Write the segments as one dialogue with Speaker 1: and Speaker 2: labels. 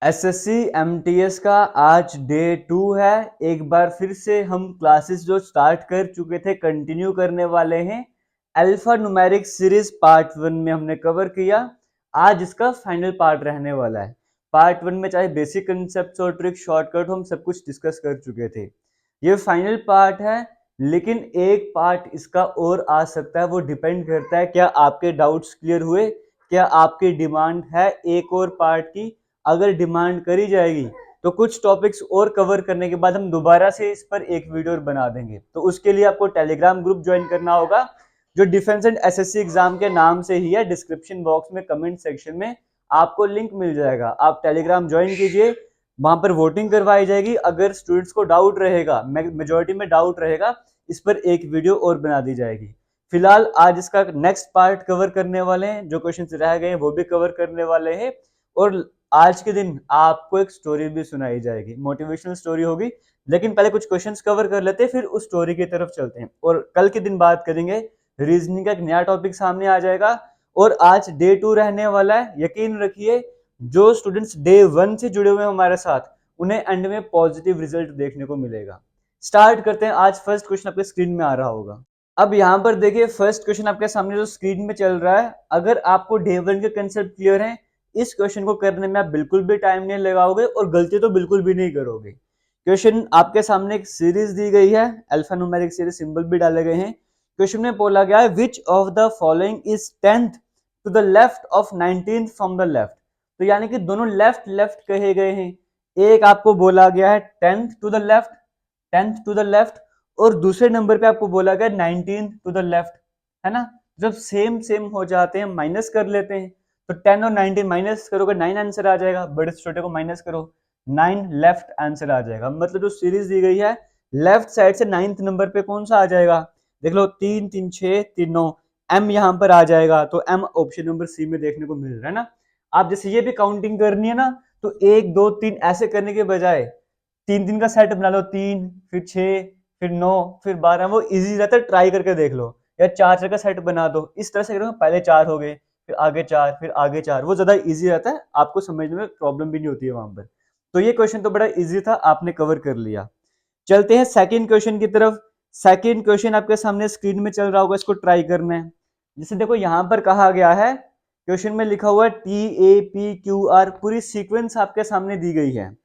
Speaker 1: SSC MTS का आज day 2 है। एक बार फिर से हम क्लासेस जो स्टार्ट कर चुके थे कंटिन्यू करने वाले हैं। अल्फा न्यूमेरिक सीरीज पार्ट 1 में हमने कवर किया। आज इसका फाइनल पार्ट रहने वाला है। पार्ट 1 में चाहे बेसिक कंसेप्ट और ट्रिक शॉर्टकट हम सब कुछ डिस्कस कर चुके थे। ये फाइनल पार्ट है, लेकिन एक पार्ट इसका और आ सकता है। वो डिपेंड करता है क्या आपके डाउट्स क्लियर हुए, क्या आपकी डिमांड है एक और पार्ट की। अगर डिमांड करी जाएगी तो कुछ टॉपिक्स और कवर करने के बाद हम दोबारा से इस पर एक वीडियो बना देंगे। तो उसके लिए आपको टेलीग्राम ग्रुप ज्वाइन करना होगा, जो डिफेंस एंड एसएससी एग्जाम के नाम से ही है। डिस्क्रिप्शन बॉक्स में कमेंट सेक्शन में आपको लिंक मिल जाएगा, आप टेलीग्राम ज्वाइन कीजिए। वहां पर वोटिंग करवाई जाएगी। अगर स्टूडेंट्स को डाउट रहेगा, मेजोरिटी में डाउट रहेगा, इस पर एक वीडियो और बना दी जाएगी। फिलहाल आज इसका नेक्स्ट पार्ट कवर करने वाले हैं, जो क्वेश्चन रह गए हैं वो भी कवर करने वाले हैं। और आज के दिन आपको एक स्टोरी भी सुनाई जाएगी, मोटिवेशनल स्टोरी होगी। लेकिन पहले कुछ क्वेश्चंस कवर कर लेते हैं, फिर उस स्टोरी की तरफ चलते हैं। और कल के दिन बात करेंगे, रीजनिंग का एक नया टॉपिक सामने आ जाएगा। और आज डे 2 रहने वाला है। यकीन रखिए, जो स्टूडेंट्स डे 1 से जुड़े हुए हैं हमारे साथ, उन्हें एंड में पॉजिटिव रिजल्ट देखने को मिलेगा। स्टार्ट करते हैं। आज फर्स्ट क्वेश्चन आपके स्क्रीन में आ रहा होगा। अब यहाँ पर देखिए, फर्स्ट क्वेश्चन आपके सामने जो स्क्रीन में चल रहा है, अगर आपको डे 1 के कंसेप्ट क्लियर है, इस क्वेश्चन को करने में आप बिल्कुल भी टाइम नहीं लगाओगे और गलती तो बिल्कुल भी नहीं करोगे। क्वेश्चन आपके सामने एक सीरीज दी गई है, अल्फा न्यूमेरिक सीरीज, सिंबल भी डाले गए हैं। क्वेश्चन में बोला गया है which of the following is 10th to the left of 19th from the left. तो यानी कि दोनों लेफ्ट लेफ्ट कहे गए हैं। एक आपको बोला गया है 10th to the left, 10th to the left, और दूसरे नंबर पे आपको बोला गया 19th टू द लेफ्ट, है ना। जब सेम सेम हो जाते हैं माइनस कर लेते हैं। तो 10 और 19 माइनस करोगे 9 आंसर आ जाएगा। बड़े से छोटे को माइनस करो, 9 लेफ्ट आंसर आ जाएगा। मतलब जो सीरीज दी गई है, लेफ्ट साइड से 9th नंबर पे कौन सा आ जाएगा, देख लो, 3 3 6 3 9, एम यहाँ पर आ जाएगा। तो एम ऑप्शन नंबर सी में देखने को मिल रहा है ना। आप जैसे ये भी काउंटिंग करनी है ना, तो 1 2 3 ऐसे करने के बजाय 3 3 का सेट बना लो, 3 फिर 6 फिर 9 फिर 12, वो इजी रहता है। ट्राई करके देख लो। या 4 4 का सेट बना दो, इस तरह से करो, पहले 4 हो गए, फिर आगे 4, फिर आगे 4, वो ज्यादा इजी रहता है। आपको समझने में प्रॉब्लम भी नहीं होती है वहां पर। तो ये क्वेश्चन तो बड़ा इजी था, आपने कवर कर लिया। चलते हैं सेकंड क्वेश्चन की तरफ। सेकंड क्वेश्चन आपके सामने स्क्रीन में चल रहा होगा, इसको ट्राई करना है। जैसे देखो, यहां पर कहा गया है, क्वेश्चन में लिखा हुआ है TAPQR, पूरी सीक्वेंस आपके सामने दी गई है।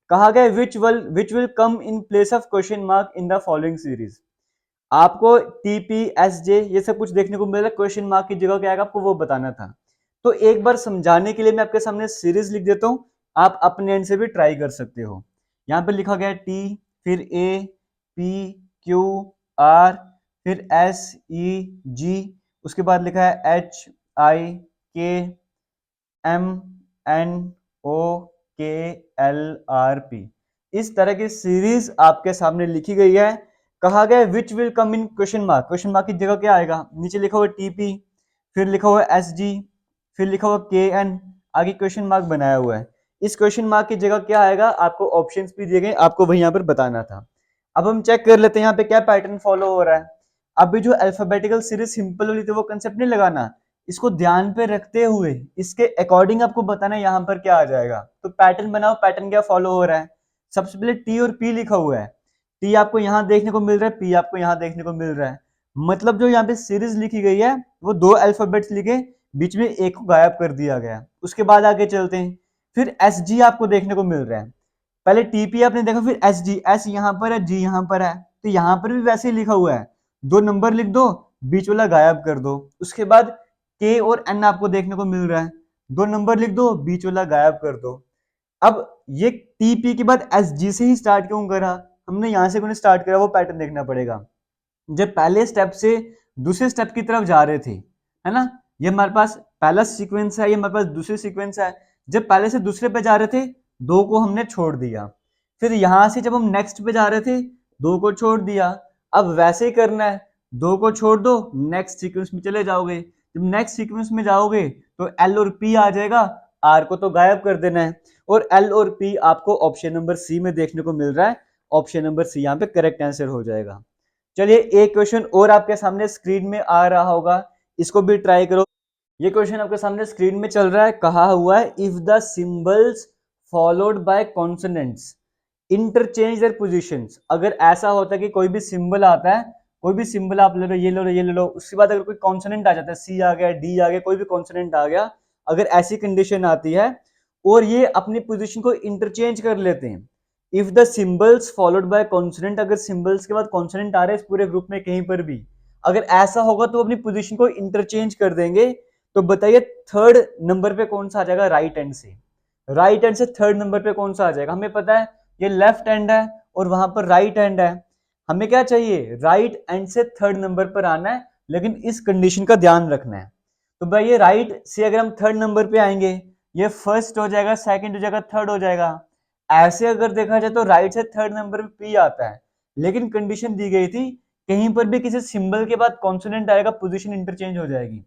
Speaker 1: कहा गया which will come in place of question mark in the following series. आपको TPSJ ये सब कुछ देखने को मिल रहा है, क्वेश्चन मार्क की जगह क्या आएगा आपको वो बताना था। तो एक बार समझाने के लिए मैं आपके सामने सीरीज लिख देता हूं, आप अपने एंड से भी ट्राई कर सकते हो। यहाँ पे लिखा गया है T, फिर APQR, फिर SEG, उसके बाद लिखा है HIKMNOKLRP। इस तरह की सीरीज आपके सामने लिखी गई है। कहा गया which will come in question mark, question mark की जगह क्या आएगा, नीचे लिखा हुआ TP, फिर लिखा हुआ SG, फिर लिखा हुआ KN, आगे क्वेश्चन मार्क बनाया हुआ है। इस क्वेश्चन मार्क की जगह क्या आएगा, आपको ऑप्शंस भी दिए गए, आपको वही यहाँ पर बताना था। अब हम चेक कर लेते हैं यहाँ पे क्या पैटर्न फॉलो हो रहा है। अभी जो अल्फाबेटिकल सीरीज सिंपल वाली थी वो कंसेप्ट नहीं लगाना, इसको ध्यान पे रखते हुए इसके अकॉर्डिंग आपको बताना है यहाँ पर क्या आ जाएगा। तो पैटर्न बनाओ, पैटर्न क्या फॉलो हो रहा है। सबसे पहले T और P लिखा हुआ है। T आपको यहाँ देखने को मिल रहा है, P आपको यहाँ देखने को मिल रहा है। मतलब जो यहाँ पे सीरीज लिखी गई है, वो 2 अल्फाबेट्स लिखे, बीच में एक को गायब कर दिया गया। उसके बाद आगे चलते हैं, फिर SG आपको देखने को मिल रहा है। पहले TP आपने देखा, फिर SG, S यहाँ पर है, G यहाँ पर है, तो यहाँ पर भी वैसे ही लिखा हुआ है। 2 नंबर लिख दो, बीच वाला गायब कर दो। उसके बाद K और N आपको देखने को मिल रहा है, 2 नंबर लिख दो, बीच वाला गायब कर दो। अब ये TP के बाद SG से ही स्टार्ट क्यों करा, हमने यहाँ से क्यों स्टार्ट करा, वो पैटर्न देखना पड़ेगा। जब पहले स्टेप से दूसरे स्टेप की तरफ जा रहे थे, है ना, ये हमारे पास पहला सीक्वेंस है, ये हमारे पास दूसरी सीक्वेंस है। जब पहले से दूसरे पे जा रहे थे, 2 को हमने छोड़ दिया। फिर यहां से जब हम नेक्स्ट पे जा रहे थे, 2 को छोड़ दिया। अब वैसे ही करना है, 2 को छोड़ दो, नेक्स्ट सीक्वेंस में चले जाओगे। जब नेक्स्ट सीक्वेंस में जाओगे तो L और P आ जाएगा, R को तो गायब कर देना है। और L और P आपको ऑप्शन नंबर सी में देखने को मिल रहा है। ऑप्शन नंबर सी यहाँ पे करेक्ट आंसर हो जाएगा। चलिए, एक क्वेश्चन और आपके सामने स्क्रीन में आ रहा होगा, इसको भी ट्राई करो। ये क्वेश्चन आपके सामने स्क्रीन में चल रहा है। कहा हुआ है if the symbols followed by consonants interchange their positions. अगर ऐसा होता है कि कोई भी सिंबल आता है, कोई भी सिंबल आप ले लो, ये ले लो, ये ले लो, उसके बाद अगर कोई कॉन्सोनेंट आ जाता है, सी आ गया, डी आ गया, कोई भी कॉन्सोनेंट आ गया, अगर ऐसी कंडीशन आती है और ये अपनी पोजीशन को इंटरचेंज कर लेते हैं, if the symbols followed bye consonant, अगर सिंबल्स के बाद कॉन्सोनेंट आ रहे हैं इस पूरे ग्रुप में कहीं पर भी, अगर ऐसा होगा तो अपनी पोजीशन को इंटरचेंज कर देंगे। तो बताइए थर्ड नंबर पे कौन सा आ जाएगा राइट हैंड से? राइट हैंड से थर्ड नंबर पे कौन सा आ जाएगा? हमें पता है ये लेफ्ट हैंड है और वहां पर राइट हैंड है, हमें क्या चाहिए? राइट हैंड से थर्ड नंबर पर आना है, लेकिन इस कंडीशन का ध्यान रखना है। तो भाई ये राइट से अगर हम थर्ड नंबर पे आएंगे, ये फर्स्ट हो जाएगा, सेकंड हो जाएगा, थर्ड हो जाएगा। ऐसे अगर देखा जाए तो राइट से थर्ड नंबर पे पी आता है, लेकिन कंडीशन दी गई थी कहीं पर भी किसी सिंबल के बाद कॉन्सोनेंट आएगा, पोजीशन इंटरचेंज हो जाएगी।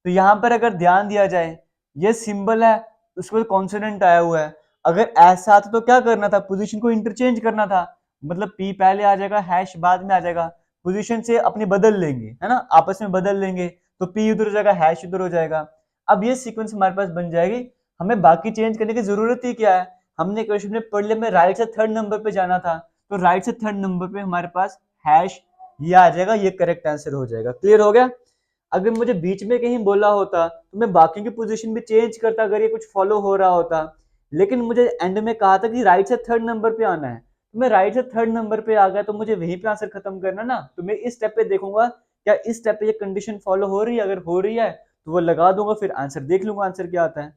Speaker 1: तो यहां पर अगर ध्यान दिया जाए, ये सिंबल है, उसको कॉन्सोनेंट आया हुआ है, अगर ऐसा आता तो क्या करना था? पोजीशन को इंटरचेंज करना था, मतलब पी पहले आ जाएगा, हैश बाद में आ जाएगा, पोजीशन से अपनी बदल लेंगे, है ना, आपस में बदल लेंगे, तो पी उधर हो जाएगा, हैश उधर हो जाएगा। अब ये सीक्वेंस हमारे पास बन जाएगी, हमें बाकी चेंज करने की जरूरत ही क्या है? हमने क्वेश्चन में पढ़ लिया, में राइट से थर्ड नंबर पे जाना था, तो राइट से थर्ड नंबर पे हमारे पास हैश ये आ जाएगा, ये करेक्ट आंसर हो जाएगा। क्लियर हो गया? अगर मुझे बीच में कहीं बोला होता तो मैं बाकी की पोजीशन भी चेंज करता अगर ये कुछ फॉलो हो रहा होता, लेकिन मुझे एंड में कहा था कि राइट से थर्ड नंबर पे आना है, तो मैं राइट से थर्ड नंबर पे आ गया, तो मुझे वहीं पे आंसर खत्म करना ना, तो मैं इस स्टेप पे देखूंगा क्या इस स्टेप पे ये कंडीशन फॉलो हो रही है, अगर हो रही है तो वो लगा दूंगा, फिर आंसर देख लूंगा आंसर क्या आता है।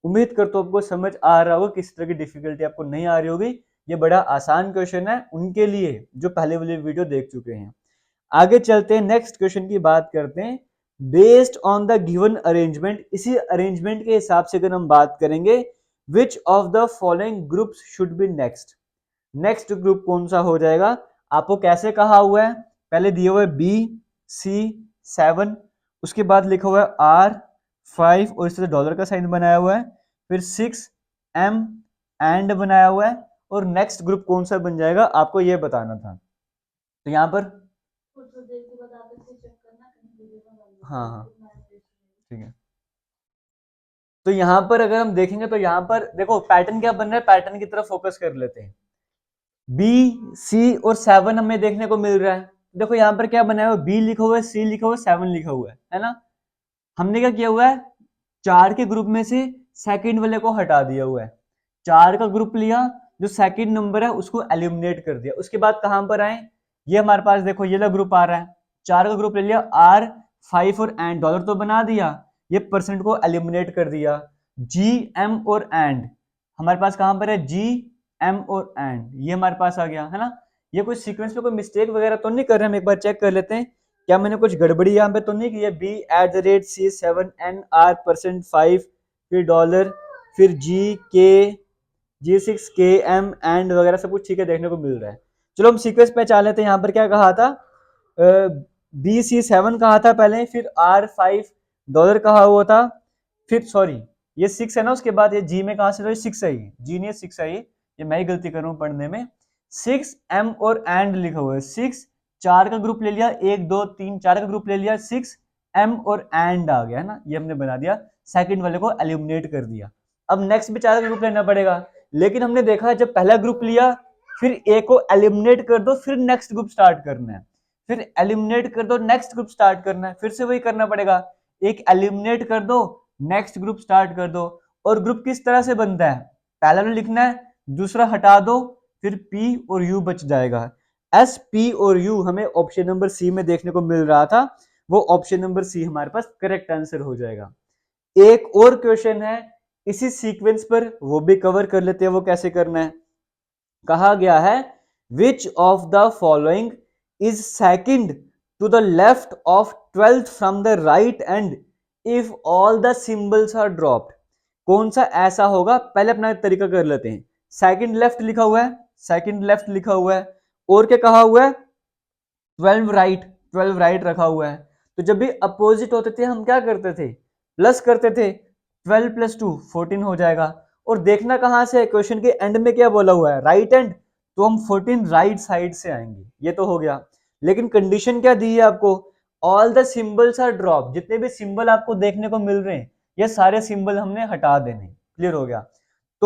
Speaker 1: उम्मीद करता हूं आपको समझ आ रहा होगा, किसी तरह की डिफिकल्टी आपको नहीं आ रही होगी। ये बड़ा आसान क्वेश्चन है उनके लिए जो पहले वाली वीडियो देख चुके हैं। आगे चलते हैं, नेक्स्ट क्वेश्चन की बात करते हैं। Based on the given arrangement, इसी अरेंजमेंट के हिसाब से अगर हम बात करेंगे, विच of the following groups should be next? Next group कौन सा हो जाएगा? आपको कैसे कहा हुआ है? पहले दिया हुआ है बी सी 7, उसके बाद लिखा हुआ है आर 5 और इस तरह डॉलर का साइन बनाया हुआ है, फिर 6 एम एंड बनाया हुआ है, और नेक्स्ट ग्रुप कौन सा बन जाएगा आपको ये बताना था। तो यहाँ पर हाँ हाँ ठीक है। तो यहां पर अगर हम देखेंगे तो यहां पर देखो पैटर्न क्या बन रहा है, पैटर्न की तरफ फोकस कर लेते हैं। बी सी और 7 हमें देखने को मिल रहा है। देखो यहां पर क्या बनाया हुआ, बी लिखा हुआ है, सी लिखा हुआ है, 7 लिखा हुआ है ना। हमने क्या किया हुआ है, 4 के ग्रुप में से सेकंड वाले को हटा दिया हुआ है, 4 का ग्रुप लिया, जो सेकंड नंबर है उसको एलिमिनेट कर दिया। उसके बाद कहां पर आए, ये हमारे पास देखो ये ग्रुप आ रहा है, 4 का ग्रुप ले लिया, आर 5 और एंड, डॉलर तो बना दिया, ये परसेंट को एलिमिनेट कर दिया। जी एम और एंड हमारे पास कहां पर है, जी एम और एंड, ये हमारे पास आ गया है ना। ये कोई सीक्वेंस में कोई मिस्टेक वगैरह तो नहीं कर रहे, हम एक बार चेक कर लेते हैं क्या मैंने कुछ गड़बड़ी यहाँ पे तो नहीं की है। B at the rate C 7 N R percent 5 फिर डॉलर फिर जी 6 के एम एंड वगैरह सब कुछ ठीक है देखने को मिल रहा है। चलो हम सीक्वेंस पहचान लेते हैं। यहाँ पर क्या कहा था, बी सी 7 कहा था पहले, फिर आर 5 डॉलर कहा हुआ था, फिर सॉरी ये 6 है ना, उसके बाद ये जी में कहा से 6 है, जी नहीं 6 है, ये मैं ही गलती कर रहा हूँ पढ़ने में। 6 एम और एंड लिखा हुआ है, 6 4 का ग्रुप ले लिया, 1 2 3 4 का ग्रुप ले लिया, 6 एम और एंड आ गया है ना, ये हमने बना दिया, सेकंड वाले को एलिमिनेट कर दिया। अब नेक्स्ट भी 4 का ग्रुप लेना पड़ेगा, लेकिन हमने देखा जब पहला ग्रुप लिया फिर ए को एलिमिनेट कर दो, फिर नेक्स्ट ग्रुप स्टार्ट करना है, फिर एलिमिनेट कर दो नेक्स्ट ग्रुप स्टार्ट करना है, फिर से वही करना पड़ेगा, एक एलिमिनेट कर दो नेक्स्ट ग्रुप स्टार्ट कर दो। और ग्रुप किस तरह से बनता है, पहला लिखना है, दूसरा हटा दो, फिर पी और यू बच जाएगा। एस पी और यू हमें ऑप्शन नंबर सी में देखने को मिल रहा था, वो ऑप्शन नंबर सी हमारे पास करेक्ट आंसर हो जाएगा। एक और क्वेश्चन है इसी सीक्वेंस पर, वो भी कवर कर लेते हैं, वो कैसे करना है। कहा गया है which of the following is second to the left of 12th from the right and if all the symbols are dropped. कौन सा ऐसा होगा, पहले अपना तरीका कर लेते हैं। सेकंड लेफ्ट लिखा हुआ है, सेकंड लेफ्ट लिखा हुआ है, और क्या कहा हुआ है, 12 राइट, 12 राइट रखा हुआ है। तो जब भी अपोजिट होते थे हम क्या करते थे, प्लस करते थे, 12 + 2 14 हो जाएगा। और देखना कहां से है, क्वेश्चन के एंड में क्या बोला हुआ है, राइट एंड, तो हम 14 राइट साइड से आएंगे, ये तो हो गया। लेकिन कंडीशन क्या दी है आपको, all the symbols are drop, जितने भी सिंबल आपको देखने को मिल रहे हैं ये सारे सिंबल हमने हटा देने। क्लियर हो गया।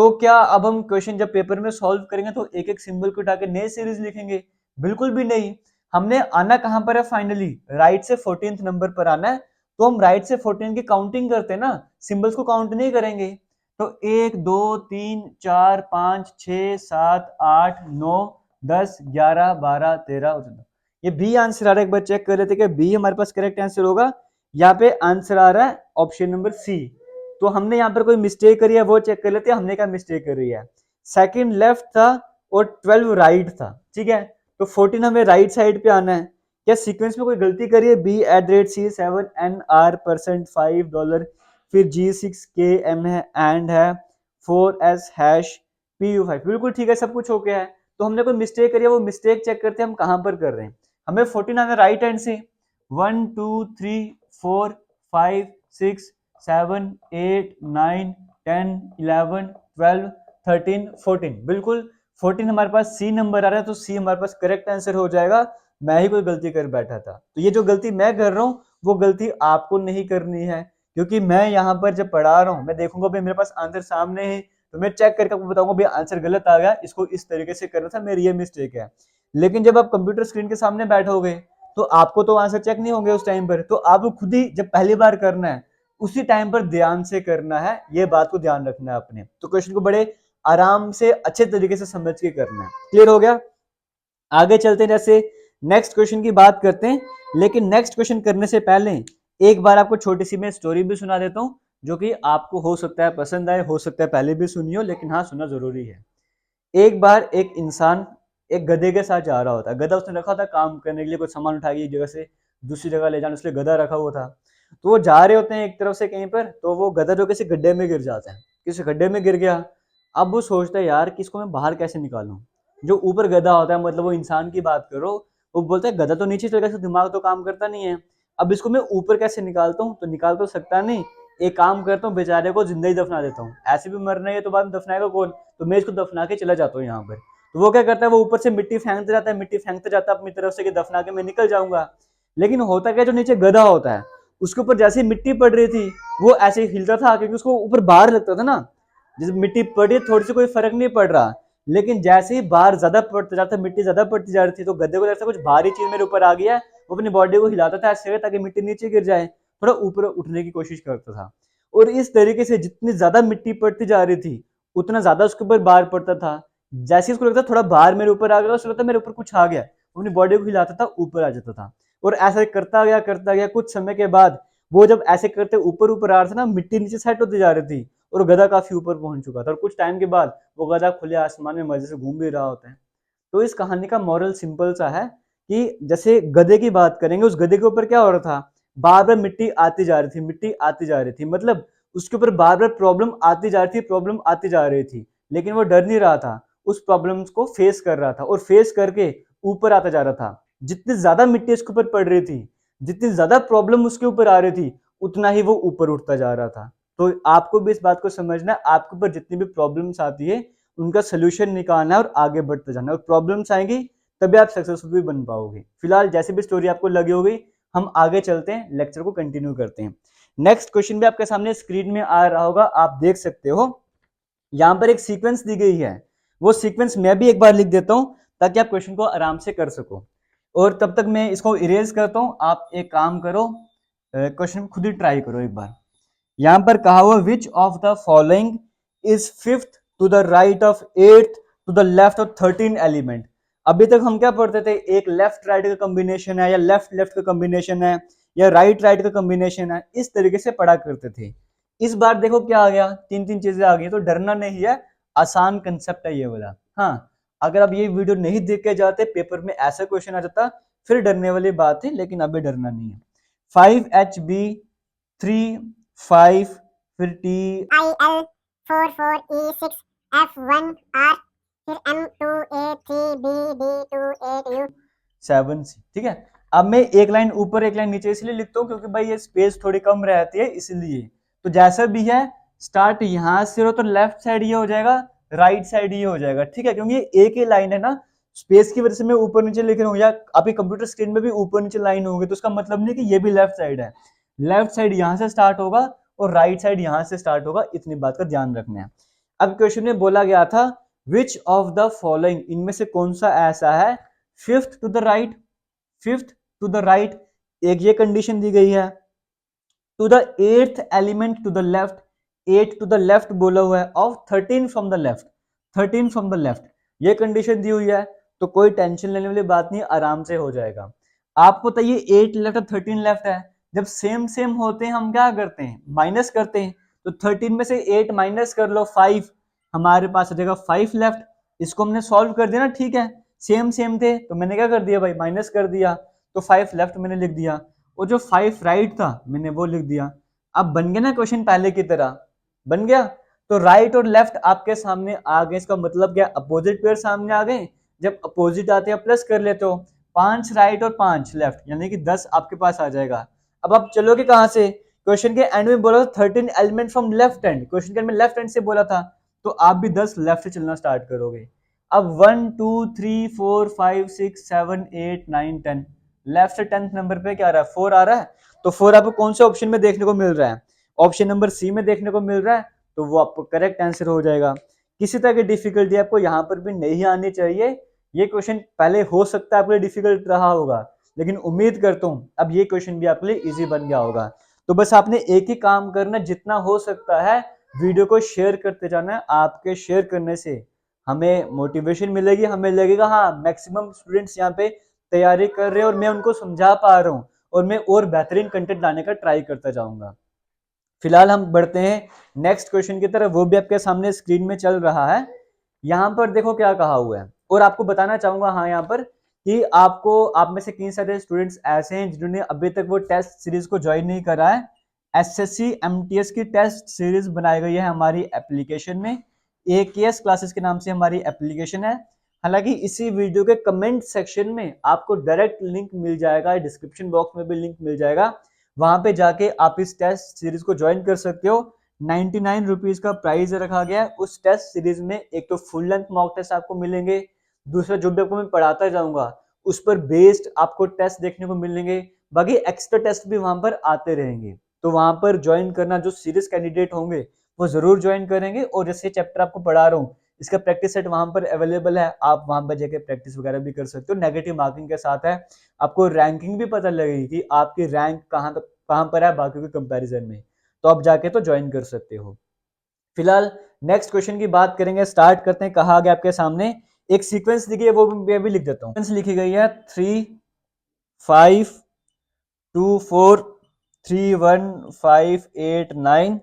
Speaker 1: तो क्या अब हम क्वेश्चन जब पेपर में सॉल्व करेंगे तो एक एक सिंबल को उठा के नए सीरीज लिखेंगे? बिल्कुल भी नहीं। हमने आना कहां पर है फाइनली? राइट से 14th नंबर पर आना है। तो हम राइट से 14 की काउंटिंग करते हैं ना, सिंबल्स को काउंट नहीं करेंगे। तो 1 2 3 4 5 6 7 8 9 10 11 12 13 और 14। ये बी आंसर आ रहा है, एक बार चेक कर लेते हैं कि बी हमारे पास करेक्ट आंसर होगा। यहाँ पे आंसर आ रहा है ऑप्शन नंबर सी। तो हमने यहाँ पर कोई मिस्टेक करी है वो चेक कर लेते हैं, हमने क्या मिस्टेक करी है। सेकंड लेफ्ट था और 12 राइट था, ठीक है। तो 14 हमें राइट साइड पे आना है। क्या सीक्वेंस में कोई गलती करी है? B@C7NR% $5, फिर G6KM है, एंड है 4S#PU5, बिल्कुल ठीक है, सब कुछ ओके है। तो हमने कोई मिस्टेक करी है, वो मिस्टेक चेक करते हैं हम कहां पर कर रहे हैं। हमें 14 आना राइट हैंड से। 1 2 3 4 5 6 7 8 9 10 11 12 13 14, बिल्कुल 14 हमारे पास सी नंबर आ रहा है, तो सी हमारे पास करेक्ट आंसर हो जाएगा। मैं ही कोई गलती कर बैठा था। तो ये जो गलती मैं कर रहा हूँ वो गलती आपको नहीं करनी है, क्योंकि मैं यहाँ पर जब पढ़ा रहा हूँ मैं देखूंगा भाई मेरे पास आंसर सामने है, तो मैं चेक करके आपको बताऊंगा भाई आंसर गलत आ गया, इसको इस तरीके से करना था, मेरी ये मिस्टेक है। लेकिन जब आप कंप्यूटर स्क्रीन के सामने बैठोगे तो आपको तो आंसर चेक नहीं होंगे उस टाइम पर, तो आपको खुद ही जब पहली बार करना है उसी टाइम पर ध्यान से करना है, ये बात को ध्यान रखना है आपने। तो क्वेश्चन को बड़े आराम से अच्छे तरीके से समझ के करना है। क्लियर हो गया? आगे चलते हैं, जैसे नेक्स्ट क्वेश्चन की बात करते हैं। लेकिन नेक्स्ट क्वेश्चन करने से पहले एक बार आपको छोटी सी मैं स्टोरी भी सुना देता हूँ, जो कि आपको हो सकता है पसंद आए, हो सकता है पहले भी सुनी हो, लेकिन हाँ सुनना जरूरी है। एक बार एक इंसान एक गधे के साथ जा रहा होता है। गधा उसने रखा था काम करने के लिए, कुछ सामान उठा के एक जगह से दूसरी जगह ले जाने, इसलिए गधा रखा हुआ था। तो वो जा रहे होते हैं एक तरफ से कहीं पर, तो वो गधा जो किसी गड्ढे में गिर जाता है, किसी गड्ढे में गिर गया। अब वो सोचता है यार कि इसको मैं बाहर कैसे निकालूं। जो ऊपर गधा होता है, मतलब वो इंसान की बात करो, वो बोलता है गधा तो नीचे चल गया, दिमाग तो काम करता नहीं है, अब इसको मैं ऊपर कैसे निकालता हूँ। तो निकाल तो सकता नहीं, एक काम करता हूँ बेचारे को जिंदा ही दफना देता हूँ, ऐसे भी मरना है तो बाद में दफनाएगा कौन, तो मैं इसको दफना के चला जाता हूँ यहाँ पर। तो वो क्या करता है, वो ऊपर से मिट्टी फेंकते जाता है, मिट्टी फेंकते जाता है अपनी तरफ से कि दफना के मैं निकल जाऊंगा। लेकिन होता क्या, जो नीचे गधा होता है उसके ऊपर जैसे ही मिट्टी पड़ रही थी वो ऐसे हिलता था, क्योंकि उसको ऊपर बाहर लगता था ना, जैसे मिट्टी पड़ी थोड़ी सी कोई फर्क नहीं पड़ रहा। लेकिन जैसे ही बाहर ज्यादा पड़ता जाता, मिट्टी ज्यादा पड़ती जा रही थी, तो गधे को जैसे कुछ भारी चीज मेरे ऊपर आ गया है, वो अपनी बॉडी को हिलाता था ऐसे ताकि मिट्टी नीचे गिर जाए, थोड़ा ऊपर उठने की कोशिश करता था। और इस तरीके से जितनी ज्यादा मिट्टी पड़ती जा रही थी उतना ज्यादा उसके ऊपर भार पड़ता था। जैसे उसको लगता थोड़ा भार मेरे ऊपर आ गया, उसको लगता मेरे ऊपर कुछ आ गया, अपनी बॉडी को हिलाता था, ऊपर आ जाता था। और ऐसा करता गया कुछ समय के बाद वो जब ऐसे करते ऊपर ऊपर आ रहा था ना, मिट्टी नीचे सेट होती जा रही थी और गधा काफी ऊपर पहुंच चुका था, और कुछ टाइम के बाद वो गधा खुले आसमान में मजे से घूम भी रहा होता है। तो इस कहानी का मॉरल सिंपल सा है कि जैसे गधे की बात करेंगे, उस गधे के ऊपर क्या हो रहा था, बार बार मिट्टी आती जा रही थी, मिट्टी आती जा रही थी, मतलब उसके ऊपर बार बार प्रॉब्लम आती जा रही थी, प्रॉब्लम आती जा रही थी, लेकिन वो डर नहीं रहा था, उस प्रॉब्लम्स को फेस कर रहा था और फेस करके ऊपर आता जा रहा था। जितनी ज्यादा मिट्टी उसके ऊपर पड़ रही थी, जितनी ज्यादा प्रॉब्लम उसके ऊपर आ रही थी, उतना ही वो ऊपर उठता जा रहा था। तो आपको भी इस बात को समझना है, आपके ऊपर जितनी भी प्रॉब्लम्स आती है उनका सोल्यूशन निकालना है और आगे बढ़ते जाना है, और प्रॉब्लम्स आएंगी तभी आप सक्सेसफुल भी बन पाओगे। फिलहाल जैसे भी स्टोरी आपको लगी होगी, हम आगे चलते हैं, लेक्चर को कंटिन्यू करते हैं। नेक्स्ट क्वेश्चन भी आपके सामने स्क्रीन में आ रहा होगा, आप देख सकते हो। यहां पर एक सीक्वेंस दी गई है, वो सीक्वेंस मैं भी एक बार लिख देता हूं ताकि आप क्वेश्चन को आराम से कर सको। और तब तक मैं इसको इरेज करता हूं, आप एक काम करो, क्वेश्चन खुद ही ट्राई करो एक बार। यहां पर कहा हुआ which of the following is fifth to the right of eighth to the left of 13 element. अभी तक हम क्या पढ़ते थे, एक लेफ्ट राइट का कॉम्बिनेशन है, या लेफ्ट लेफ्ट का कॉम्बिनेशन है, या राइट राइट का कॉम्बिनेशन है, इस तरीके से पढ़ा करते थे। इस बार देखो क्या आ गया, तीन तीन चीजें आ गई, तो डरना नहीं है, आसान कंसेप्ट है ये वाला। हाँ, अगर आप ये वीडियो नहीं देख के जाते, पेपर में ऐसा क्वेश्चन आ जाता, फिर डरने वाली बात है, लेकिन अभी डरना नहीं है। 5HB 3 5, फिर TIL 4 4 E 6 F1 R, फिर M2A3B D2A 7C, ठीक है। अब मैं एक लाइन ऊपर एक लाइन नीचे इसलिए लिखता हूँ क्योंकि भाई ये स्पेस थोड़ी कम रहती है, इसलिए। तो जैसा भी है, स्टार्ट यहां से हो तो लेफ्ट साइड ये हो जाएगा, राइट साइड ये हो जाएगा, ठीक है, क्योंकि ये एक ही लाइन है ना, स्पेस की वजह से मैं ऊपर नीचे लिख रहा हूँ, या आपके कंप्यूटर स्क्रीन में भी ऊपर नीचे लाइन होगी, तो उसका मतलब नहीं कि ये भी लेफ्ट साइड है। लेफ्ट साइड यहां से स्टार्ट होगा और राइट साइड यहां से स्टार्ट होगा, इतनी बात का ध्यान रखना है। अब क्वेश्चन में बोला गया था विच ऑफ द फॉलोइंग, इनमें से कौन सा ऐसा है, fifth to the right, fifth to the right, एक ये कंडीशन दी गई है, to the eighth element to the left, 8 to the left बोला हुआ है, of 13 from the left, 13 from the left, ये कंडीशन दी हुई है। तो कोई टेंशन लेने वाली बात नहीं, आराम से हो जाएगा। आपको बताइए 8 लेफ्ट और 13 लेफ्ट है, जब सेम सेम होते हैं हम क्या करते हैं, माइनस करते हैं। तो 13 में से 8 माइनस कर लो 5, हमारे पास आ जाएगा 5 लेफ्ट। इसको हमने सॉल्व कर दिया ना, ठीक है, सेम सेम थे तो मैंने क्या कर दिया भाई, माइनस कर दिया, तो 5 लेफ्ट मैंने लिख दिया, और जो 5 राइट था मैंने वो लिख दिया। अब बन गया ना क्वेश्चन पहले की तरह, बन गया। तो राइट और लेफ्ट आपके सामने आ गए, इसका मतलब क्या, अपोजिट पेयर सामने आ गए। जब अपोजिट आते हैं प्लस कर लेते हो, 5 राइट और 5 लेफ्ट, यानी कि 10 आपके पास आ जाएगा। अब आप चलोगे कहां से, क्वेश्चन के एंड में बोला था 13 element from left hand, question के एंड में लेफ्ट हैंड से बोला था, तो आप भी 10 लेफ्ट से चलना स्टार्ट करोगे। अब 1 2 3 4 5 6 7 8 9 10, लेफ्ट से 10th नंबर पे क्या आ रहा है, 4 आ रहा है। तो 4 आपको कौन से ऑप्शन में देखने को मिल रहा है, ऑप्शन नंबर सी में देखने को मिल रहा है, तो वो आपको करेक्ट आंसर हो जाएगा। किसी तरह की डिफिकल्टी आपको यहाँ पर भी नहीं आनी चाहिए। ये क्वेश्चन पहले हो सकता है आपके लिए डिफिकल्ट रहा होगा, लेकिन उम्मीद करता हूँ अब ये क्वेश्चन भी आपके लिए इजी बन गया होगा। तो बस आपने एक ही काम करना, जितना हो सकता है वीडियो को शेयर करते जाना है। आपके शेयर करने से हमें मोटिवेशन मिलेगी, हमें लगेगा हाँ मैक्सिमम स्टूडेंट्स यहाँ पे तैयारी कर रहे हैं और मैं उनको समझा पा रहा हूँ, और मैं और बेहतरीन कंटेंट लाने का ट्राई करता जाऊंगा। फिलहाल हम बढ़ते हैं नेक्स्ट क्वेश्चन की तरफ, वो भी आपके सामने स्क्रीन में चल रहा है। यहाँ पर देखो क्या कहा हुआ है, और आपको बताना चाहूंगा हाँ यहाँ पर कि आपको, आप में से कितने सारे स्टूडेंट्स ऐसे हैं जिन्होंने अभी तक वो टेस्ट सीरीज को ज्वाइन नहीं करा है। एसएससी एमटीएस की टेस्ट सीरीज बनाई गई है हमारी एप्लीकेशन में, एकेएस क्लासेस के नाम से हमारी एप्लीकेशन है। हालांकि इसी वीडियो के कमेंट सेक्शन में आपको डायरेक्ट लिंक मिल जाएगा, डिस्क्रिप्शन बॉक्स में भी लिंक मिल जाएगा, वहां पे जाके आप इस टेस्ट सीरीज को ज्वाइन कर सकते हो। 99 रुपीज का प्राइस रखा गया है। उस टेस्ट सीरीज में एक तो फुल लेंथ मॉक टेस्ट आपको मिलेंगे, दूसरा जो भी आपको मैं पढ़ाता जाऊंगा उस पर बेस्ड आपको टेस्ट देखने को मिलेंगे, बाकी एक्स्ट्रा टेस्ट भी वहां पर आते रहेंगे। तो वहां पर ज्वाइन करना, जो सीरीज कैंडिडेट होंगे वो जरूर ज्वाइन करेंगे। और जैसे चैप्टर आपको पढ़ा रहा हूँ, इसका प्रैक्टिस सेट वहां पर अवेलेबल है, आप वहां पर जाके प्रैक्टिस वगैरह भी कर सकते हो, नेगेटिव मार्किंग के साथ है। आपको रैंकिंग भी पता लगेगी कि आपकी रैंक कहाँ पर है बाकियों के कंपैरिजन में, तो आप जाके तो ज्वाइन कर सकते हो। फिलहाल नेक्स्ट क्वेश्चन की बात करेंगे, स्टार्ट करते हैं। कहा गया आपके सामने एक सीक्वेंस लिखी है, वो मैं भी लिख देता हूँ। सीक्वेंस लिखी गई है 3 5 2 4 3 1 5 8 9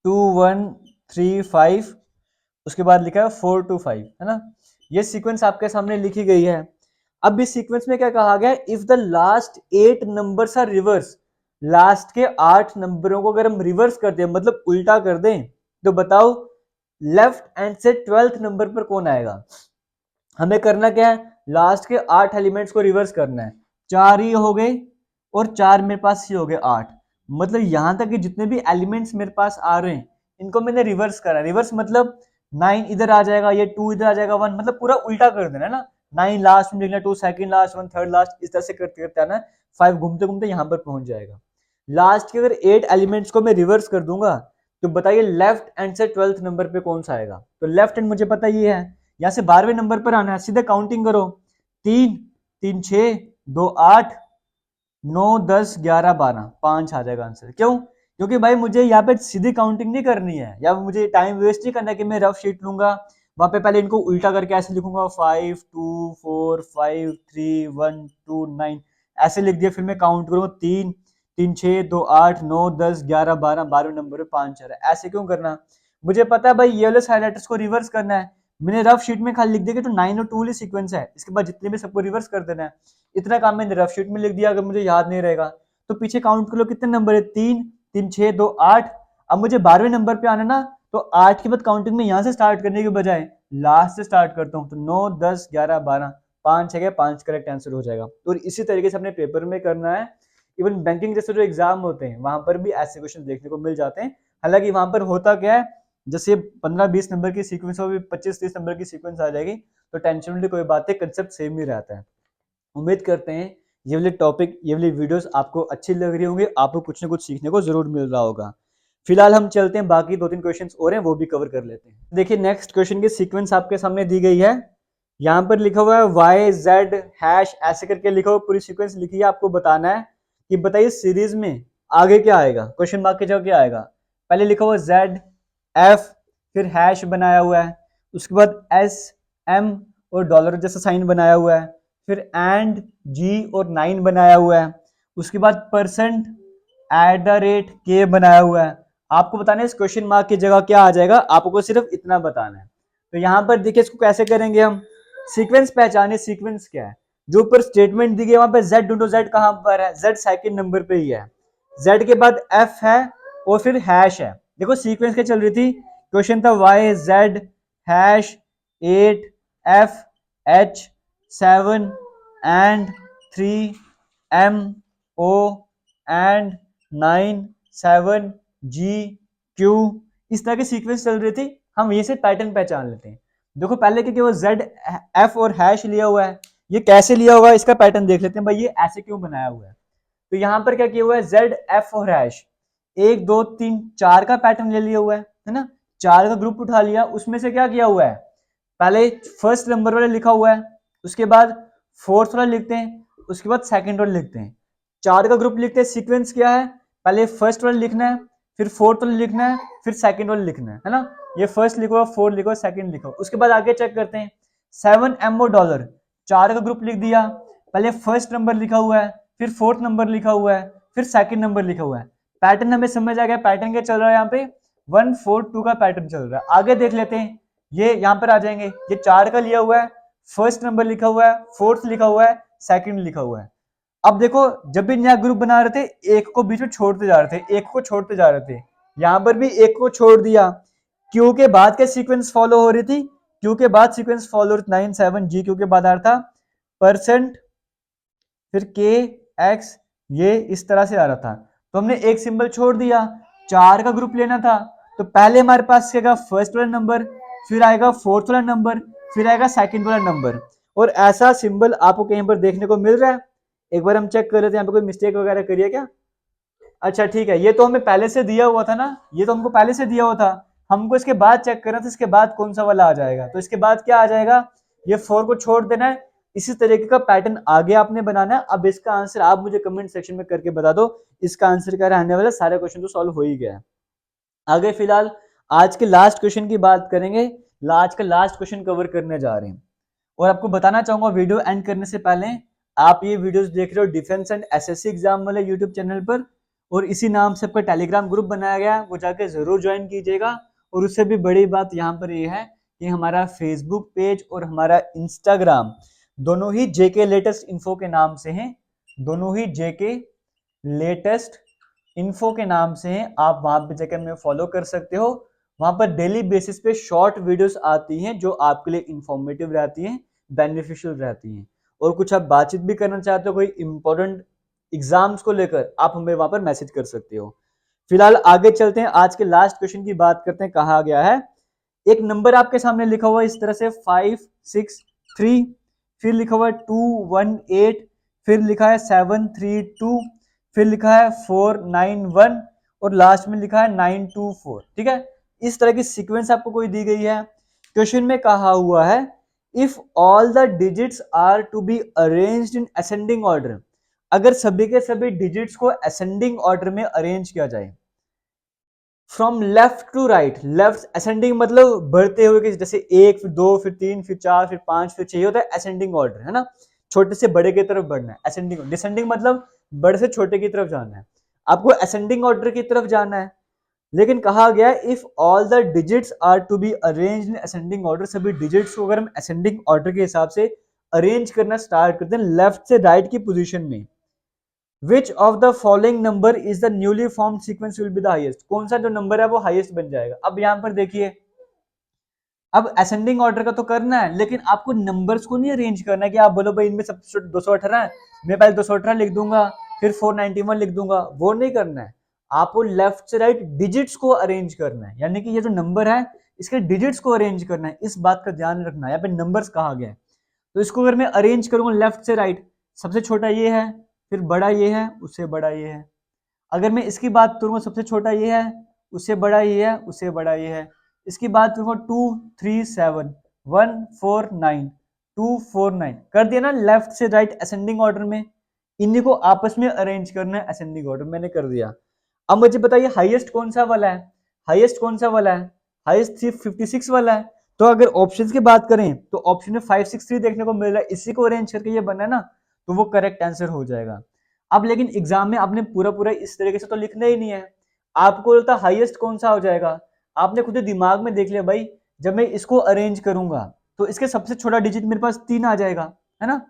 Speaker 1: 2 1 3 5, उसके बाद लिखा है 4 2 5, है ना। ये सीक्वेंस आपके सामने लिखी गई है। अब इस सीक्वेंस में क्या कहा गया, if the last 8 numbers are reverse, last के 8 नंबरों को अगर हम रिवर्स कर दें, मतलब उल्टा कर दें, तो बताओ लेफ्ट हैंड से 12th नंबर पर कौन आएगा। हमें करना क्या है, लास्ट के 8 एलिमेंट्स को रिवर्स करना है। 4 ये हो गए और 4 मेरे पास ये हो गए 8, मतलब यहां तक कि जितने भी एलिमेंट्स मेरे पास आ रहे हैं इनको मैंने रिवर्स करा। रिवर्स मतलब 9 इधर आ जाएगा, ये 2 इधर आ जाएगा, 1, मतलब पूरा उल्टा कर देना है ना। 9 लास्ट में लिखना, 2 सेकंड लास्ट, 1 थर्ड लास्ट, इस तरह से करते करते आना। 5 घूमते घूमते यहाँ पर पहुंच जाएगा। लास्ट के अगर 8 एलिमेंट्स को मैं रिवर्स कर दूंगा, तो बताइए लेफ्ट हैंड से 12th नंबर पे कौन सा आएगा। तो लेफ्ट हैंड मुझे पता ये है, यहाँ से 12वें नंबर पर आना है, सीधे काउंटिंग करो, 3 3 6 2 8 9 10 11 12, 5 आ जाएगा आंसर। क्यों, क्योंकि भाई मुझे यहाँ पे सीधी काउंटिंग नहीं करनी है, या मुझे टाइम वेस्ट नहीं करना है कि मैं रफ शीट लूंगा, वहां पे पहले इनको उल्टा करके ऐसे लिखूंगा 5 2 4 5 3 1 2 9, ऐसे लिख दिया, फिर मैं काउंट करूंगा 3 3 6 2 8 9 10 11 12, 12वें नंबर पे 5 आ रहा है। ऐसे क्यों करना, मुझे पता है भाई ये वाले हाइलाइटर्स को रिवर्स करना है। मैंने रफ शीट में खाली लिख दिया कि तो 9 और 2 वाली सीक्वेंस है, इसके बाद जितने भी सबको रिवर्स कर देना है। इतना काम मैंने रफ शीट में लिख दिया, अगर मुझे याद नहीं रहेगा तो पीछे काउंट कर लो कितने नंबर है, 3 3 6 2 8। अब मुझे 12वें नंबर पे आना ना, तो 8 के बाद काउंटिंग में यहाँ से स्टार्ट करने के बजाय लास्ट से स्टार्ट करता हूँ, तो 9 10 11 12, 5 है, 5 करेक्ट आंसर हो जाएगा। और इसी तरीके से अपने पेपर में करना है। इवन बैंकिंग जैसे जो एग्जाम होते हैं वहां पर भी ऐसे क्वेश्चन देखने को मिल जाते हैं। हालांकि वहां पर होता क्या है, जैसे 15-20 नंबर की सीक्वेंस हो, 25-30 नंबर की सीक्वेंस आ जाएगी, तो टेंशन वाली कोई बात है, कंसेप्ट सेम ही रहता है। उम्मीद करते हैं ये वाले टॉपिक, ये वाली वीडियोस आपको अच्छी लग रही होंगी, आपको कुछ ना कुछ सीखने को जरूर मिल रहा होगा। फिलहाल हम चलते हैं, बाकी 2-3 क्वेश्चंस और हैं वो भी कवर कर लेते हैं। देखिए नेक्स्ट क्वेश्चन की सीक्वेंस आपके सामने दी गई है, यहाँ पर लिखा हुआ है वाई जेड हैश ऐसे करके लिखा हुआ, पूरी सीक्वेंस लिखी है। आपको बताना है कि बताइए सीरीज में आगे क्या आएगा, क्वेश्चन मार्क के जगह क्या आएगा। पहले लिखा हुआ जेड एफ, फिर हैश बनाया हुआ है, उसके बाद एस एम और डॉलर जैसा साइन बनाया हुआ है, फिर एंड जी और 9 बनाया हुआ है, उसके बाद परसेंट एट द रेट के बनाया हुआ है। आपको बताना है इस क्वेश्चन मार्क की जगह क्या आ जाएगा, आपको सिर्फ इतना बताना है। तो यहाँ पर देखिए इसको कैसे करेंगे हम, सीक्वेंस पहचाने, सीक्वेंस क्या है। जो ऊपर स्टेटमेंट दी गई वहां पे जेड ढूंढो, जेड कहां पर है, जेड सेकंड नंबर पे ही है, जेड के बाद एफ है और फिर हैश है। देखो सीक्वेंस क्या चल रही थी, क्वेश्चन था Y Z hash 8 F H 7 and 3 M O and 9 7 G Q, इस तरह की सीक्वेंस चल रही थी। हम ये से पैटर्न पहचान लेते हैं। देखो पहले क्योंकि वो जेड एफ और हैश लिया हुआ है, ये कैसे लिया हुआ है इसका पैटर्न देख लेते हैं भाई, ये ऐसे क्यों बनाया हुआ है। तो यहाँ पर क्या किया हुआ है, जेड एफ और हैश 1 2 3 4 का पैटर्न ले लिया हुआ है ना, 4 का ग्रुप उठा लिया, उसमें से क्या किया हुआ है, पहले फर्स्ट नंबर वाला लिखा हुआ है, उसके बाद फोर्थ वाला लिखते हैं, उसके बाद सेकंड वाला लिखते हैं, 4 का ग्रुप लिखते हैं। सीक्वेंस क्या है, पहले फर्स्ट वाला लिखना है, फिर फोर्थ वाला लिखना है, फिर सेकंड वाला लिखना है ना। ये फर्स्ट लिखो, फोर्थ लिखो, सेकंड लिखो, उसके बाद आगे चेक करते हैं। 7 एमओ डॉलर, 4 का ग्रुप लिख दिया, पहले फर्स्ट नंबर लिखा हुआ है, फिर फोर्थ नंबर लिखा हुआ है, फिर सेकंड नंबर लिखा हुआ है। पैटर्न हमें समझ आ गया, पैटर्न क्या चल रहा है यहाँ पे 1 4 2 का पैटर्न चल रहा है। आगे देख लेते हैं, ये यहाँ पर आ जाएंगे, ये 4 का लिया हुआ है, फर्स्ट नंबर लिखा हुआ है, फोर्थ लिखा हुआ है, सेकंड लिखा हुआ है। अब देखो जब भी नया ग्रुप बना रहे थे एक को बीच में छोड़ते जा रहे थे, एक को छोड़ते जा रहे थे, यहां पर भी एक को छोड़ दिया। क्यू के बाद क्या सीक्वेंस फॉलो हो रही थी, क्यू के बाद सीक्वेंस फॉलो 9 7 जी, क्यू के बाद आ रहा था परसेंट, फिर के एक्स, ये इस तरह से आ रहा था। तो हमने एक सिंबल छोड़ दिया, 4 का ग्रुप लेना था, तो पहले हमारे पास आएगा फर्स्ट वाला नंबर, फिर आएगा फोर्थ वाला नंबर, फिर आएगा सेकंड वाला नंबर। और ऐसा सिंबल आपको कहीं पर देखने को मिल रहा है, एक बार हम चेक कर लेते हैं यहाँ पे कोई मिस्टेक वगैरह करिए क्या। अच्छा ठीक है, ये तो हमें पहले से दिया हुआ था ना, ये तो हमको पहले से दिया हुआ था, हमको इसके बाद चेक करना था इसके बाद कौन सा वाला आ जाएगा। तो इसके बाद क्या आ जाएगा, ये 4 को छोड़ देना है। इसी तरीके का पैटर्न आगे आपने बनाना है। अब इसका आंसर आप मुझे कमेंट सेक्शन में करके बता दो, इसका आंसर क्या रहने वाला है। सारे क्वेश्चन तो सॉल्व हो ही गया है। आगे फिलहाल आज के लास्ट क्वेश्चन की बात करेंगे, आज का लास्ट क्वेश्चन कवर करने जा रहे हैं। और आपको बताना चाहूंगा वीडियो एंड करने से पहले, आप ये वीडियोस देख रहे हो डिफेंस एंड एसएससी एग्जाम वाले यूट्यूब चैनल पर, और इसी नाम से आपका टेलीग्राम ग्रुप बनाया गया है, वो जाके जरूर ज्वाइन कीजिएगा। और उससे भी बड़ी बात यहाँ पर ये है कि हमारा फेसबुक पेज और हमारा इंस्टाग्राम दोनों ही जेके लेटेस्ट इन्फो के नाम से हैं, दोनों ही जेके लेटेस्ट इन्फो के नाम से हैं। आप वहां पे जाकर हमें फॉलो कर सकते हो। वहां पर डेली बेसिस पे शॉर्ट वीडियोस आती हैं जो आपके लिए इंफॉर्मेटिव रहती हैं, बेनिफिशियल रहती हैं। और कुछ आप बातचीत भी करना चाहते हो कोई इंपॉर्टेंट एग्जाम्स को लेकर, आप हमें वहां पर मैसेज कर सकते हो। फिलहाल आगे चलते हैं, आज के लास्ट क्वेश्चन की बात करते हैं। कहा गया है एक नंबर आपके सामने लिखा हुआ है इस तरह से 5 6 3, फिर लिखा हुआ है 2 1 8, फिर लिखा है 7 3 2, फिर लिखा है 4 9 1 और लास्ट में लिखा है 9 2 4। ठीक है, इस तरह की सीक्वेंस आपको कोई दी गई है। क्वेश्चन में कहा हुआ है if all the digits are to be arranged in ascending order, अगर सभी के सभी डिजिट्स को असेंडिंग ऑर्डर में अरेंज किया जाए from left to right, left ascending मतलब बढ़ते हुए कि जैसे 1 फिर 2 फिर 3 फिर 4 फिर 5 फिर 6 होता है असेंडिंग ऑर्डर, है ना, छोटे से बड़े की तरफ बढ़ना है। असेंडिंग, डिसेंडिंग मतलब बड़े से छोटे की तरफ जाना है, आपको असेंडिंग ऑर्डर की तरफ जाना है। लेकिन कहा गया if all the digits are to be arranged in ascending order, सभी डिजिट्स को अगर हम असेंडिंग ऑर्डर के हिसाब से अरेंज करना स्टार्ट करते हैं लेफ्ट से राइट की पोजीशन में, Which of the following number is the newly formed sequence will be the highest, कौन सा जो नंबर है वो हाईएस्ट बन जाएगा। अब यहां पर देखिए, अब असेंडिंग ऑर्डर का तो करना है लेकिन आपको नंबर्स को नहीं अरेंज करना है कि आप बोलो भाई इनमें सबसे 218 है, मैं पहले 218 लिख दूंगा फिर 491 लिख दूंगा, वो नहीं करना है। आपको लेफ्ट से राइट डिजिट्स को अरेंज करना है, यानी कि ये जो नंबर है इसके डिजिट्स को अरेंज करना है, इस बात का ध्यान रखना है। यहाँ पे नंबर्स कहा गया है, तो इसको अगर मैं अरेंज करूंगा लेफ्ट से राइट, सबसे छोटा ये है, फिर बड़ा ये है, उससे बड़ा ये है। अगर मैं इसकी बात करूंगा सबसे छोटा ये है, उससे बड़ा ये है, उससे बड़ा ये है। इसकी बात करूंगा 2 3 7 1 4 9 2 4 9 कर दिया ना, लेफ्ट से राइट असेंडिंग ऑर्डर में। इन्हीं को आपस में अरेंज करना है असेंडिंग ऑर्डर, मैंने कर दिया। अब मुझे बताइए हाईएस्ट कौन सा वाला है, हाईएस्ट कौन सा वाला है, हाईएस्ट 356 वाला है। तो अगर ऑप्शंस की बात करें तो ऑप्शन में 563 देखने को मिल रहा है, इसी को अरेंज करके ये बना है ना, तो वो करेक्ट आंसर हो जाएगा। अब लेकिन एग्जाम में आपने पूरा पूरा इस तरीके से तो लिखना ही नहीं है, आपको बोलता हाईएस्ट कौन सा हो जाएगा, आपने खुद दिमाग में देख लिया भाई, जब मैं इसको अरेंज करूंगा तो इसके सबसे छोटा डिजिट मेरे पास 3 आ जाएगा, है ना।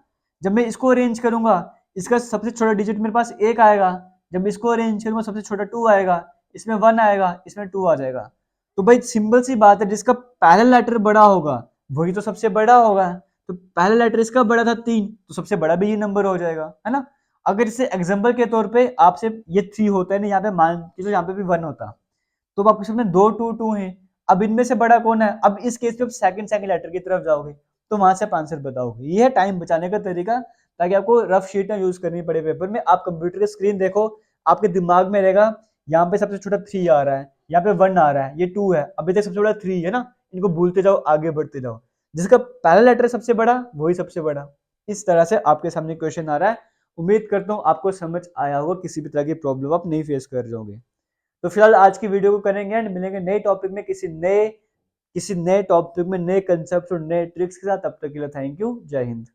Speaker 1: जब मैं इसको अरेंज करूंगा इसका सबसे छोटा डिजिट मेरे पास 1 आएगा, जब इसको अरेंज करूंगा सबसे छोटा 2 आएगा, इसमें 1 आएगा, इसमें 2 आ जाएगा। तो भाई सिंपल सी बात है, जिसका पहला लेटर बड़ा होगा वही तो सबसे बड़ा होगा। तो पहला लेटर इसका बड़ा था 3, तो सबसे बड़ा भी ये नंबर हो जाएगा, है ना। अगर इसे एग्जाम्पल के तौर पे आपसे ये 3 होता है ना, यहाँ पे मान के जो यहाँ पे भी 1 होता, तो आपके सामने 2 2 2 है। अब इनमें से बड़ा कौन है, अब इस केस में आप सेकंड लेटर की तरफ जाओगे तो वहां से आप आंसर बताओगे। ये है टाइम बचाने का तरीका, ताकि आपको रफ शीट ना यूज करनी पड़े पेपर में। आप कंप्यूटर की स्क्रीन देखो, आपके दिमाग में रहेगा यहाँ पे सबसे छोटा 3 आ रहा है, यहाँ पे 1 आ रहा है, ये 2 है, अभी तक सबसे बड़ा 3 है ना, इनको भूलते जाओ, आगे बढ़ते जाओ। जिसका पहला लेटर सबसे बड़ा वही सबसे बड़ा। इस तरह से आपके सामने क्वेश्चन आ रहा है। उम्मीद करता हूँ आपको समझ आया होगा, किसी भी तरह की प्रॉब्लम आप नहीं फेस कर जाओगे। तो फिलहाल आज की वीडियो को करेंगे एंड मिलेंगे नए टॉपिक में, किसी नए टॉपिक में, नए कंसेप्ट और नए ट्रिक्स के साथ। तब तक के लिए थैंक यू, जय हिंद।